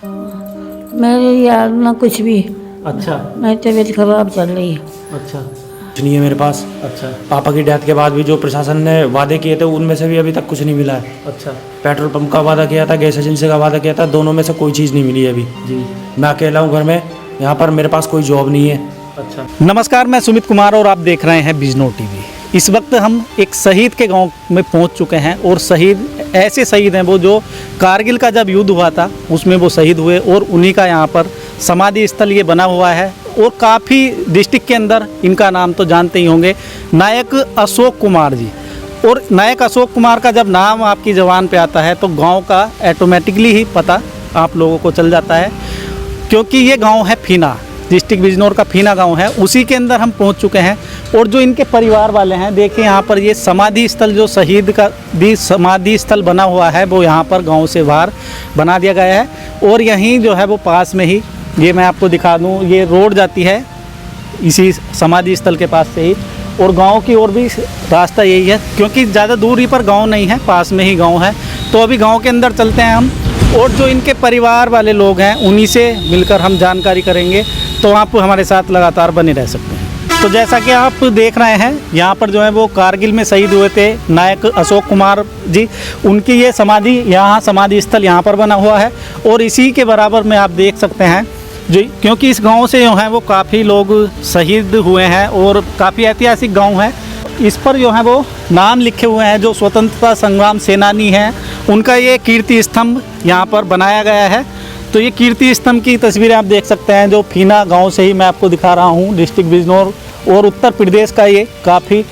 मेरे यार ना कुछ भी, अच्छा मेरी तबीयत खराब चल रही है। अच्छा कुछ नहीं है मेरे पास। अच्छा पापा की डेथ के बाद भी जो प्रशासन ने वादे किए थे उनमें से भी अभी तक कुछ नहीं मिला है। अच्छा पेट्रोल पंप का वादा किया था, गैस एजेंसी का वादा किया था, दोनों में से कोई चीज़ नहीं मिली है अभी। जी। मैं अकेला हूँ घर में, यहाँ पर मेरे पास कोई जॉब नहीं है। अच्छा नमस्कार, मैं सुमित कुमार और आप देख रहे हैं बिजनौर टीवी। इस वक्त हम एक शहीद के गांव में पहुंच चुके हैं और शहीद ऐसे शहीद हैं वो जो कारगिल का जब युद्ध हुआ था उसमें वो शहीद हुए और उन्हीं का यहाँ पर समाधि स्थल ये बना हुआ है। और काफ़ी डिस्ट्रिक्ट के अंदर इनका नाम तो जानते ही होंगे, नायक अशोक कुमार जी। और नायक अशोक कुमार का जब नाम आपकी ज़बान पे आता है तो गांव का ऑटोमेटिकली ही पता आप लोगों को चल जाता है, क्योंकि ये गांव है फीना, डिस्ट्रिक्ट बिजनौर का फीना गांव है, उसी के अंदर हम पहुंच चुके हैं। और जो इनके परिवार वाले हैं, देखिए यहाँ पर ये समाधि स्थल जो शहीद का भी समाधि स्थल बना हुआ है वो यहाँ पर गांव से बाहर बना दिया गया है। और यहीं जो है वो पास में ही, ये मैं आपको दिखा दूँ, ये रोड जाती है इसी समाधि स्थल के पास से ही, और गांव की ओर भी रास्ता यही है, क्योंकि ज़्यादा दूरी पर गांव नहीं है, पास में ही गांव है। तो अभी गांव के अंदर चलते हैं हम और जो इनके परिवार वाले लोग हैं उन्हीं से मिलकर हम जानकारी करेंगे। तो आप हमारे साथ लगातार बने रह सकते हैं। तो जैसा कि आप देख रहे हैं, यहाँ पर जो है वो कारगिल में शहीद हुए थे नायक अशोक कुमार जी, उनकी ये समाधि, यहाँ समाधि स्थल यहाँ पर बना हुआ है। और इसी के बराबर में आप देख सकते हैं जो, क्योंकि इस गांव से जो है वो काफ़ी लोग शहीद हुए हैं और काफ़ी ऐतिहासिक गांव है। इस पर जो है वो नाम लिखे हुए हैं जो स्वतंत्रता संग्राम सेनानी हैं, उनका ये कीर्ति स्तंभ यहाँ पर बनाया गया है। तो ये कीर्ति स्तंभ की तस्वीरें आप देख सकते हैं जो फीना गांव से ही मैं आपको दिखा रहा हूँ, डिस्ट्रिक्ट बिजनौर और उत्तर प्रदेश का ये काफ़ी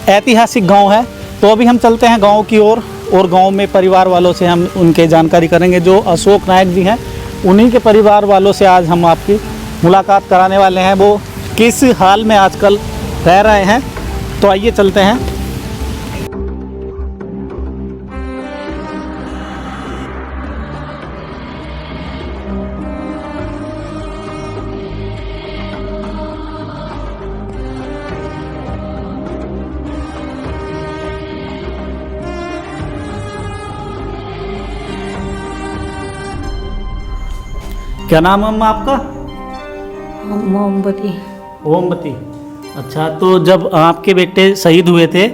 ऐतिहासिक गांव है। तो अभी हम चलते हैं गांव की ओर और गांव में परिवार वालों से हम उनके जानकारी करेंगे। जो अशोक नायक जी हैं उन्हीं के परिवार वालों से आज हम आपकी मुलाकात कराने वाले हैं, वो किस हाल में आजकल रह रहे हैं। तो आइए चलते हैं। क्या नाम है अम्मा आपका? मोमबत्ती। ओमवती। अच्छा, तो जब आपके बेटे शहीद हुए थे,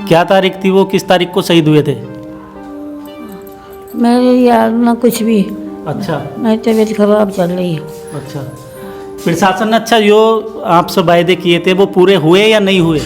क्या तारीख थी वो, किस तारीख को शहीद हुए थे? मेरे यार ना कुछ भी, अच्छा मेरी तबीयत खराब चल रही है। अच्छा, प्रशासन ने अच्छा जो आपसे वायदे किए थे वो पूरे हुए या नहीं हुए?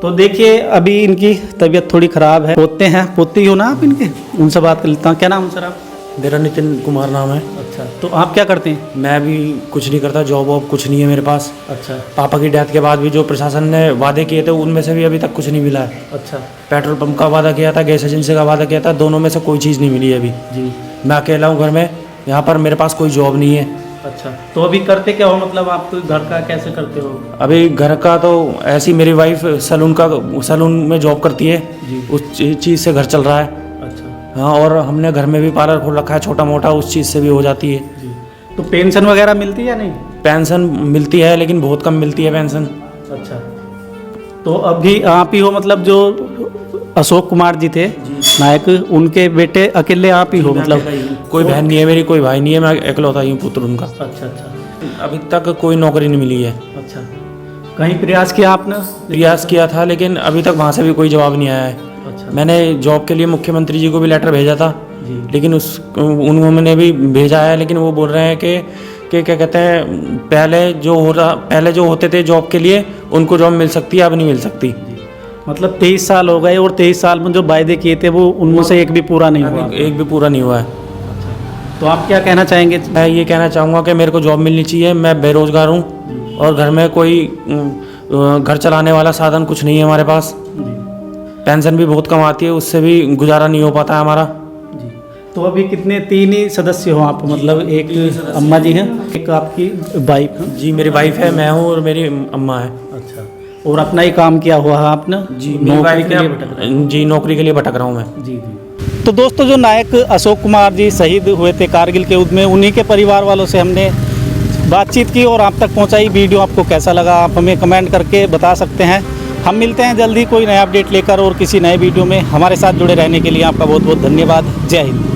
तो देखिए अभी इनकी तबीयत थोड़ी ख़राब है। पोते हैं, पोती हो ना आप इनके, उनसे बात कर लेता हूँ। क्या नाम है सर आप? मेरा नितिन कुमार नाम है। अच्छा, तो आप क्या करते हैं? मैं भी कुछ नहीं करता, जॉब वॉब कुछ नहीं है मेरे पास। अच्छा पापा की डेथ के बाद भी जो प्रशासन ने वादे किए थे उनमें से भी अभी तक कुछ नहीं मिला है। अच्छा पेट्रोल पंप का वादा किया था, गैस एजेंसी का वादा किया था, दोनों में से कोई चीज़ नहीं मिली है अभी। जी। मैं अकेला हूँ घर में, यहाँ पर मेरे पास कोई जॉब नहीं है। अच्छा, तो अभी करते क्या हो, मतलब आप घर का कैसे करते हो? अभी घर का तो ऐसी, मेरी वाइफ सैलून में जॉब करती है जी। उस चीज़ से घर चल रहा है। अच्छा हाँ, और हमने घर में भी पार्लर खोल रखा है छोटा मोटा, उस चीज़ से भी हो जाती है। जी। तो पेंशन वगैरह मिलती है या नहीं? पेंशन मिलती है लेकिन बहुत कम मिलती है पेंशन। अच्छा, तो अभी आप ही हो, मतलब जो अशोक कुमार जी थे नायक, उनके बेटे अकेले आप ही हो? मतलब कोई बहन नहीं है मेरी, कोई भाई नहीं है, मैं इकलौता ही हूँ पुत्र उनका। अच्छा अच्छा अभी तक कोई नौकरी नहीं मिली है। अच्छा, कहीं प्रयास किया आपने? प्रयास किया था लेकिन अभी तक वहाँ से भी कोई जवाब नहीं आया है। अच्छा मैंने जॉब के लिए मुख्यमंत्री जी को भी लेटर भेजा था जी। लेकिन उन्होंने भी भेजा है, लेकिन वो बोल रहे हैं कि क्या कहते हैं, पहले जो होते थे जॉब के लिए उनको जॉब मिल सकती है, अब नहीं मिल सकती। मतलब 23 साल हो गए और 23 साल में जो वायदे किए थे वो उनमें से एक भी पूरा नहीं हुआ? एक भी पूरा नहीं हुआ है। तो आप क्या कहना चाहेंगे? मैं ये कहना चाहूँगा कि मेरे को जॉब मिलनी चाहिए। मैं बेरोजगार हूँ और घर में कोई घर चलाने वाला साधन कुछ नहीं है हमारे पास। पेंशन भी बहुत कम आती है, उससे भी गुजारा नहीं हो पाता है हमारा। जी। तो अभी कितने, 3 ही सदस्य हो आप? मतलब एक अम्मा जी हैं, एक आपकी वाइफ है? जी, मेरी वाइफ है, मैं हूँ और मेरी अम्मा है। अच्छा, और अपना ही काम किया हुआ है आपने? जी, नौकरी के लिए भटक रहे हैं? जी, नौकरी के लिए भटक रहा हूँ मैं। जी जी। तो दोस्तों, जो नायक अशोक कुमार जी शहीद हुए थे कारगिल के युद्ध में, उन्हीं के परिवार वालों से हमने बातचीत की और आप तक पहुंचाई। वीडियो आपको कैसा लगा आप हमें कमेंट करके बता सकते हैं। हम मिलते हैं जल्दी कोई नया अपडेट लेकर और किसी नए वीडियो में। हमारे साथ जुड़े रहने के लिए आपका बहुत बहुत धन्यवाद। जय हिंद।